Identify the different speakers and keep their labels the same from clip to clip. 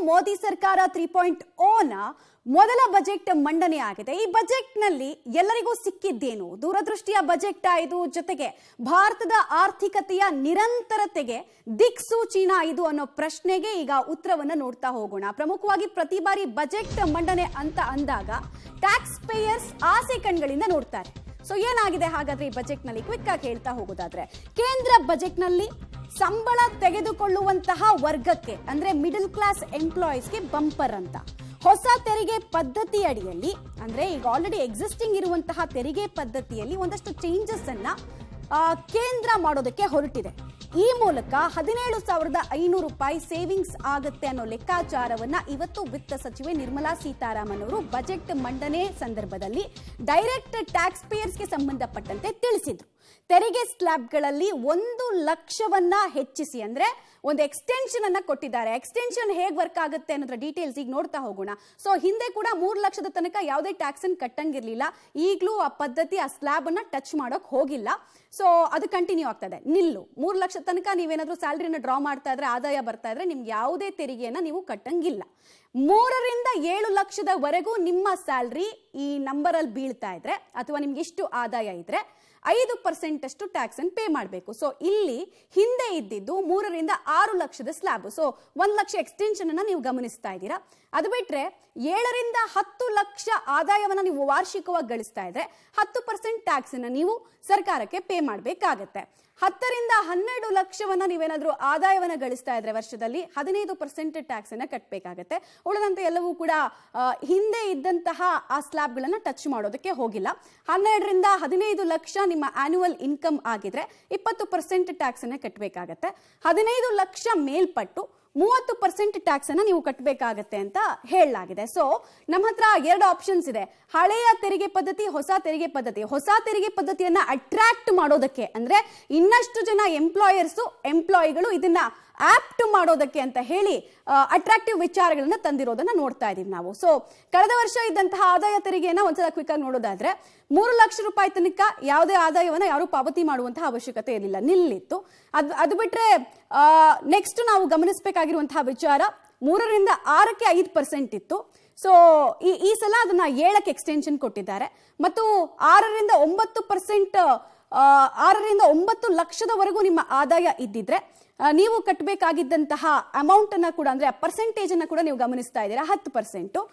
Speaker 1: ಮೋದಿ ಸರ್ಕಾರ 3.0ನ ಮೊದಲ ಬಜೆಟ್ ಮಂಡನೆ ಆಗಿದೆ. ಈ ಬಜೆಟ್ ನಲ್ಲಿ ಎಲ್ಲರಿಗೂ ಸಿಕ್ಕಿದ್ದೇನು? ದೂರದೃಷ್ಟಿಯ ಬಜೆಟ್ ಇದು, ಜೊತೆಗೆ ಭಾರತದ ಆರ್ಥಿಕತೆಯ ನಿರಂತರತೆಗೆ ದಿಕ್ಸೂಚಿನ ಇದು ಅನ್ನೋ ಪ್ರಶ್ನೆಗೆ ಈಗ ಉತ್ತರವನ್ನ ನೋಡ್ತಾ ಹೋಗೋಣ. ಪ್ರಮುಖವಾಗಿ ಪ್ರತಿ ಬಾರಿ ಬಜೆಟ್ ಮಂಡನೆ ಅಂತ ಅಂದಾಗ ಟ್ಯಾಕ್ಸ್ ಪೇಯರ್ಸ್ ಆಸೆ ಕಣ್ಗಳಿಂದ ನೋಡ್ತಾರೆ. ಸೊ ಏನಾಗಿದೆ ಹಾಗಾದ್ರೆ ಈ ಬಜೆಟ್ ನಲ್ಲಿ? ಕ್ವಿಕ್ ಆಗಿ ಹೇಳ್ತಾ ಹೋಗೋದಾದ್ರೆ, ಕೇಂದ್ರ ಬಜೆಟ್ ನಲ್ಲಿ ಸಂಬಳ ತೆಗೆದುಕೊಳ್ಳುವಂತಹ ವರ್ಗಕ್ಕೆ ಅಂದ್ರೆ ಮಿಡಲ್ ಕ್ಲಾಸ್ ಎಂಪ್ಲಾಯೀಸ್ಗೆ ಬಂಪರ್ ಅಂತ, ಹೊಸ ತೆರಿಗೆ ಪದ್ಧತಿ ಅಡಿಯಲ್ಲಿ ಅಂದ್ರೆ ಈಗ ಆಲ್ರೆಡಿ ಎಕ್ಸಿಸ್ಟಿಂಗ್ ಇರುವಂತಹ ತೆರಿಗೆ ಪದ್ಧತಿಯಲ್ಲಿ ಒಂದಷ್ಟು ಚೇಂಜಸ್ ಅನ್ನ ಕೇಂದ್ರ ಮಾಡೋದಕ್ಕೆ ಹೊರಟಿದೆ. ಈ ಮೂಲಕ 17,500 ರೂಪಾಯಿ ಸೇವಿಂಗ್ಸ್ ಆಗುತ್ತೆ ಅನ್ನೋ ಲೆಕ್ಕಾಚಾರವನ್ನ ಇವತ್ತು ವಿತ್ತ ಸಚಿವೆ ನಿರ್ಮಲಾ ಸೀತಾರಾಮನ್ ಅವರು ಬಜೆಟ್ ಮಂಡನೆ ಸಂದರ್ಭದಲ್ಲಿ ಡೈರೆಕ್ಟ್ ಟ್ಯಾಕ್ಸ್ ಪೇಯರ್ಸ್ಗೆ ಸಂಬಂಧಪಟ್ಟಂತೆ ತಿಳಿಸಿದ್ರು. ತೆರಿಗೆ ಸ್ಲ್ಯಾಬ್ಗಳಲ್ಲಿ 1 ಲಕ್ಷವನ್ನ ಹೆಚ್ಚಿಸಿ ಅಂದ್ರೆ ಒಂದು ಎಕ್ಸ್ಟೆನ್ಷನ್ ಅನ್ನ ಕೊಟ್ಟಿದ್ದಾರೆ. ಎಕ್ಸ್ಟೆನ್ಷನ್ ಹೇಗೆ ವರ್ಕ್ ಆಗುತ್ತೆ ಅನ್ನೋದ್ರ ಡೀಟೇಲ್ಸ್ ಈಗ ನೋಡ್ತಾ ಹೋಗೋಣ. ಸೊ ಹಿಂದೆ ಕೂಡ 3 ಲಕ್ಷದ ತನಕ ಯಾವುದೇ ಟ್ಯಾಕ್ಸ್ ಅನ್ನು ಕಟ್ಟಂಗಿರ್ಲಿಲ್ಲ. ಈಗಲೂ ಆ ಪದ್ಧತಿ, ಆ ಸ್ಲ್ಯಾಬ್ ಅನ್ನ ಟಚ್ ಮಾಡೋಕ್ ಹೋಗಿಲ್ಲ. ಸೊ ಅದು ಕಂಟಿನ್ಯೂ ಆಗ್ತದೆ. 3 ಲಕ್ಷ ತನಕ ನೀವೇನಾದ್ರೂ ಸ್ಯಾಲರಿನ ಡ್ರಾ ಮಾಡ್ತಾ ಇದ್ರೆ, ಆದಾಯ ಬರ್ತಾ ಇದ್ರೆ, ನಿಮ್ಗೆ ಯಾವುದೇ ತೆರಿಗೆಯನ್ನ ನೀವು ಕಟ್ಟಂಗಿಲ್ಲ. 3 ರಿಂದ 7 ಲಕ್ಷದವರೆಗೂ ನಿಮ್ಮ ಸ್ಯಾಲರಿ ಈ ನಂಬರ್ ಅಲ್ಲಿ ಬೀಳ್ತಾ ಇದ್ರೆ ಅಥವಾ ನಿಮ್ಗೆ ಇಷ್ಟು ಆದಾಯ ಇದ್ರೆ 5% ಅಷ್ಟು ಟ್ಯಾಕ್ಸ್ ಅನ್ನು ಪೇ ಮಾಡಬೇಕು. ಸೊ ಇಲ್ಲಿ ಹಿಂದೆ ಇದ್ದಿದ್ದು 3 ರಿಂದ 6 ಲಕ್ಷದ ಸ್ಲ್ಯಾಬ್. ಸೊ 1 ಲಕ್ಷ ಎಕ್ಸ್ಟೆನ್ಷನ್ ಅನ್ನ ನೀವು ಗಮನಿಸ್ತಾ ಇದ್ದೀರಾ. ಅದು ಬಿಟ್ರೆ 7 ರಿಂದ 10 ಲಕ್ಷ ಆದಾಯವನ್ನ ನೀವು ವಾರ್ಷಿಕವಾಗಿ ಗಳಿಸ್ತಾ ಇದ್ರೆ 10% ಟ್ಯಾಕ್ಸ್ ಅನ್ನ ನೀವು ಸರ್ಕಾರಕ್ಕೆ ಪೇ ಮಾಡಬೇಕಾಗತ್ತೆ. 10 ರಿಂದ 12 ಲಕ್ಷವನ್ನ ನೀವೇನಾದ್ರೂ ಆದಾಯವನ್ನ ಗಳಿಸ್ತಾ ಇದ್ರೆ ವರ್ಷದಲ್ಲಿ 15% ಟ್ಯಾಕ್ಸ್ ಅನ್ನ ಕಟ್ಟಬೇಕಾಗತ್ತೆ. ಉಳಿದಂತೆ ಎಲ್ಲವೂ ಕೂಡ ಹಿಂದೆ ಇದ್ದಂತಹ ಆ ಸ್ಲ್ಯಾಬ್ಗಳನ್ನ ಟಚ್ ಮಾಡೋದಕ್ಕೆ ಹೋಗಿಲ್ಲ. 12 ರಿಂದ 15 ಲಕ್ಷ ನಿಮ್ಮ ಆನ್ಯುವಲ್ ಇನ್ಕಮ್ ಆಗಿದ್ರೆ 20% ಟ್ಯಾಕ್ಸ್ ಅನ್ನ ಕಟ್ಟಬೇಕಾಗತ್ತೆ. 15 ಲಕ್ಷ ಮೇಲ್ಪಟ್ಟು 30% ಟ್ಯಾಕ್ಸ್ ಅನ್ನ ನೀವು ಕಟ್ಟಬೇಕಾಗತ್ತೆ ಅಂತ ಹೇಳಲಾಗಿದೆ. ಸೊ ನಮ್ಮ ಹತ್ರ 2 ಆಪ್ಷನ್ಸ್ ಇದೆ, ಹಳೆಯ ತೆರಿಗೆ ಪದ್ಧತಿ, ಹೊಸ ತೆರಿಗೆ ಪದ್ಧತಿ. ಹೊಸ ತೆರಿಗೆ ಪದ್ಧತಿಯನ್ನ ಅಟ್ರಾಕ್ಟ್ ಮಾಡೋದಕ್ಕೆ ಅಂದ್ರೆ ಇನ್ನಷ್ಟು ಜನ ಎಂಪ್ಲಾಯಿಗಳು ಇದನ್ನ ಆಪ್ಟ್ ಮಾಡೋದಕ್ಕೆ ಅಂತ ಹೇಳಿ ಅಟ್ರಾಕ್ಟಿವ್ ವಿಚಾರಗಳನ್ನ ತಂದಿರೋದನ್ನ ನೋಡ್ತಾ ಇದೀವಿ ನಾವು. ಸೊ ಕಳೆದ ವರ್ಷ ಇದ್ದಂತಹ ಆದಾಯ ತೆರಿಗೆಯನ್ನ ಒಂದ್ಸಲ ಕ್ವಿಕ್ ಆಗಿ ನೋಡೋದಾದ್ರೆ 3 ಲಕ್ಷ ರೂಪಾಯಿ ತನಕ ಯಾವುದೇ ಆದಾಯವನ್ನ ಯಾರು ಪಾವತಿ ಮಾಡುವಂತಹ ಅವಶ್ಯಕತೆ ಇರಲಿಲ್ಲ, ನಿಲ್ಲಿತ್ತು. ಅದು ಬಿಟ್ರೆ ನೆಕ್ಸ್ಟ್ ನಾವು ಗಮನಿಸಬೇಕಾಗಿರುವಂತಹ ವಿಚಾರ 3 ರಿಂದ 6ಕ್ಕೆ 5% ಇತ್ತು. ಸೊ ಈ ಸಲ ಅದನ್ನ 7ಕ್ಕೆ ಎಕ್ಸ್ಟೆನ್ಷನ್ ಕೊಟ್ಟಿದ್ದಾರೆ. ಮತ್ತು 6 ರಿಂದ 9 ಲಕ್ಷದವರೆಗೂ ನಿಮ್ಮ ಆದಾಯ ಇದ್ದಿದ್ರೆ ನೀವು ಕಟ್ಟಬೇಕಾಗಿದ್ದಂತಹ ಅಮೌಂಟ್ ಅನ್ನ ಕೂಡ ಅಂದ್ರೆ ಪರ್ಸೆಂಟೇಜ್ ಅನ್ನ ಕೂಡ ನೀವು ಗಮನಿಸ್ತಾ ಇದ್ದೀರಾ, 10%.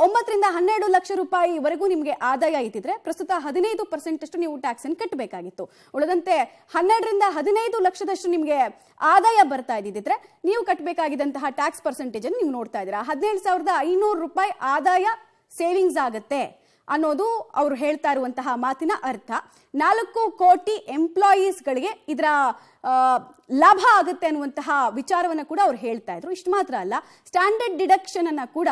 Speaker 1: 9 ರಿಂದ 12 ಲಕ್ಷ ರೂಪಾಯಿವರೆಗೂ ನಿಮಗೆ ಆದಾಯ ಇದ್ದಿದ್ರೆ ಪ್ರಸ್ತುತ 15% ಅಷ್ಟು ನೀವು ಟ್ಯಾಕ್ಸ್ ಅನ್ನು ಕಟ್ಟಬೇಕಾಗಿತ್ತು. ಉಳಿದಂತೆ 12 ರಿಂದ 15 ಲಕ್ಷದಷ್ಟು ನಿಮಗೆ ಆದಾಯ ಬರ್ತಾ ಇದ್ದಿದ್ರೆ ನೀವು ಕಟ್ಟಬೇಕಾಗಿದ್ದಂತಹ ಟ್ಯಾಕ್ಸ್ ಪರ್ಸೆಂಟೇಜ್ ಅನ್ನು ನೀವು ನೋಡ್ತಾ ಇದ್ದೀರಾ. 17,500 ರೂಪಾಯಿ ಆದಾಯ ಸೇವಿಂಗ್ಸ್ ಆಗುತ್ತೆ ಅನ್ನೋದು ಅವರು ಹೇಳ್ತಾ ಇರುವಂತಹ ಮಾತಿನ ಅರ್ಥ. 4 ಕೋಟಿ ಎಂಪ್ಲಾಯೀಸ್ಗಳಿಗೆ ಇದರ ಲಾಭ ಆಗುತ್ತೆ ಅನ್ನುವಂತಹ ವಿಚಾರವನ್ನ ಕೂಡ ಅವ್ರು ಹೇಳ್ತಾ ಇದ್ರು. ಇಷ್ಟು ಮಾತ್ರ ಅಲ್ಲ, ಸ್ಟ್ಯಾಂಡರ್ಡ್ ಡಿಡಕ್ಷನ್ ಅನ್ನ ಕೂಡ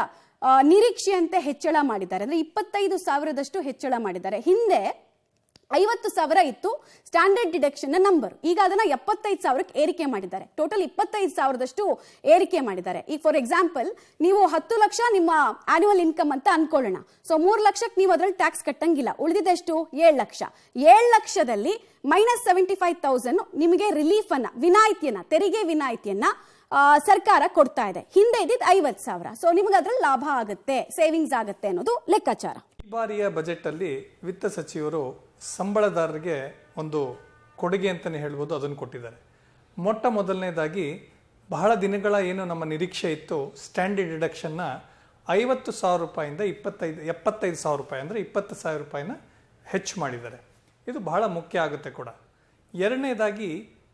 Speaker 1: ನಿರೀಕ್ಷೆಯಂತೆ ಹೆಚ್ಚಳ ಮಾಡಿದ್ದಾರೆ. ಅಂದ್ರೆ 25,000ದಷ್ಟು ಹೆಚ್ಚಳ ಮಾಡಿದ್ದಾರೆ. ಹಿಂದೆ 50,000 ಇತ್ತು ಸ್ಟ್ಯಾಂಡರ್ಡ್ ಡಿಡಕ್ಷನ್ ನಂಬರ್, ಈಗ ಅದನ್ನ 75,000ಕ್ಕೆ ಏರಿಕೆ ಮಾಡಿದ್ದಾರೆ. ಟೋಟಲ್ 25,000ದಷ್ಟು ಏರಿಕೆ ಮಾಡಿದ್ದಾರೆ. ಈಗ ಫಾರ್ ಎಕ್ಸಾಂಪಲ್ ನೀವು 10 ಲಕ್ಷ ನಿಮ್ಮ ಆನ್ಯುವಲ್ ಇನ್ಕಮ್ ಅಂತ ಅನ್ಕೊಳ್ಳೋಣ. ಸೊ 3 ಲಕ್ಷಕ್ಕೆ ನೀವು ಅದರಲ್ಲಿ ಟ್ಯಾಕ್ಸ್ ಕಟ್ಟಂಗಿಲ್ಲ. ಉಳಿದಿದ್ದೆಷ್ಟು? 7 ಲಕ್ಷ. 7 ಲಕ್ಷದಲ್ಲಿ -75,000 ನಿಮಗೆ ರಿಲೀಫ್ ಅನ್ನ, ತೆರಿಗೆ ವಿನಾಯಿತಿಯನ್ನ ಸರ್ಕಾರ ಕೊಡ್ತಾ ಇದೆ. ಹಿಂದೆ ಇದ್ದಿದ್ದು 50,000. ಸೊ ನಿಮಗೆ ಅದ್ರಲ್ಲಿ ಲಾಭ ಆಗುತ್ತೆ, ಸೇವಿಂಗ್ಸ್ ಆಗುತ್ತೆ ಅನ್ನೋದು ಲೆಕ್ಕಾಚಾರ.
Speaker 2: ಈ ಬಾರಿಯ ಬಜೆಟ್ ಅಲ್ಲಿ ವಿತ್ತ ಸಚಿವರು ಸಂಬಳದಾರರಿಗೆ ಒಂದು ಕೊಡುಗೆ ಅಂತಲೇ ಹೇಳ್ಬೋದು, ಅದನ್ನು ಕೊಟ್ಟಿದ್ದಾರೆ. ಮೊದಲನೇದಾಗಿ ಬಹಳ ದಿನಗಳ ಏನು ನಮ್ಮ ನಿರೀಕ್ಷೆ ಇತ್ತು, ಸ್ಟ್ಯಾಂಡರ್ಡ್ ಡಿಡಕ್ಷನ್ನ 50,000 ರೂಪಾಯಿಂದ 75,000 ರೂಪಾಯಿ ಅಂದರೆ 20,000 ರೂಪಾಯಿನ ಹೆಚ್ಚು ಮಾಡಿದ್ದಾರೆ. ಇದು ಬಹಳ ಮುಖ್ಯ ಆಗುತ್ತೆ ಕೂಡ. ಎರಡನೇದಾಗಿ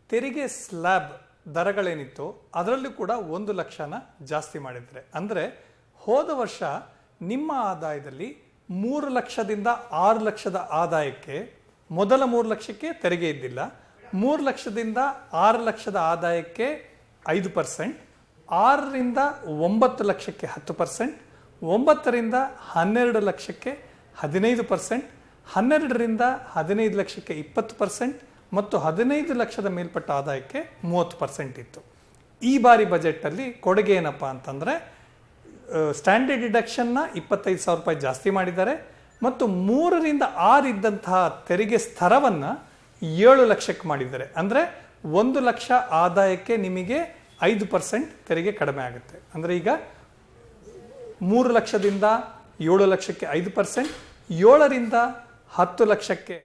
Speaker 2: ತೆರಿಗೆ ಸ್ಲ್ಯಾಬ್ ದರಗಳೇನಿತ್ತು ಅದರಲ್ಲೂ ಕೂಡ 1 ಲಕ್ಷನ ಜಾಸ್ತಿ ಮಾಡಿದ್ದಾರೆ. ಅಂದರೆ ಹೋದ ವರ್ಷ ನಿಮ್ಮ ಆದಾಯದಲ್ಲಿ 3 ಲಕ್ಷದಿಂದ 6 ಲಕ್ಷದ ಆದಾಯಕ್ಕೆ ಮೊದಲ 3 ಲಕ್ಷಕ್ಕೆ ತೆರಿಗೆ ಇದ್ದಿಲ್ಲ. 3 ಲಕ್ಷದಿಂದ 6 ಲಕ್ಷದ ಆದಾಯಕ್ಕೆ 5%, 6 ರಿಂದ 9 ಲಕ್ಷಕ್ಕೆ 10%, 9 ರಿಂದ 12 ಲಕ್ಷಕ್ಕೆ 15%, 12 ರಿಂದ 15 ಲಕ್ಷಕ್ಕೆ 20% ಮತ್ತು 15 ಲಕ್ಷದ ಮೇಲ್ಪಟ್ಟ ಆದಾಯಕ್ಕೆ 30% ಇತ್ತು. ಈ ಬಾರಿ ಬಜೆಟ್ ಅಲ್ಲಿ ಕೊಡುಗೆ ಏನಪ್ಪಾ ಅಂತಂದ್ರೆ ಸ್ಟ್ಯಾಂಡರ್ಡ್ ಡಿಡಕ್ಷನ್ನ 25,000 ರೂಪಾಯಿ ಜಾಸ್ತಿ ಮಾಡಿದ್ದಾರೆ ಮತ್ತು 3 ರಿಂದ 6 ಇದ್ದಂತಹ ತೆರಿಗೆ ಸ್ತರವನ್ನ 7 ಲಕ್ಷಕ್ಕೆ ಮಾಡಿದ್ದಾರೆ. ಅಂದ್ರೆ 1 ಲಕ್ಷ ಆದಾಯಕ್ಕೆ ನಿಮಗೆ 5% ತೆರಿಗೆ ಕಡಿಮೆ ಆಗುತ್ತೆ. ಅಂದರೆ ಈಗ 3 ಲಕ್ಷದಿಂದ 7 ಲಕ್ಷಕ್ಕೆ 5%, 7ರಿಂದ 10 ಲಕ್ಷಕ್ಕೆ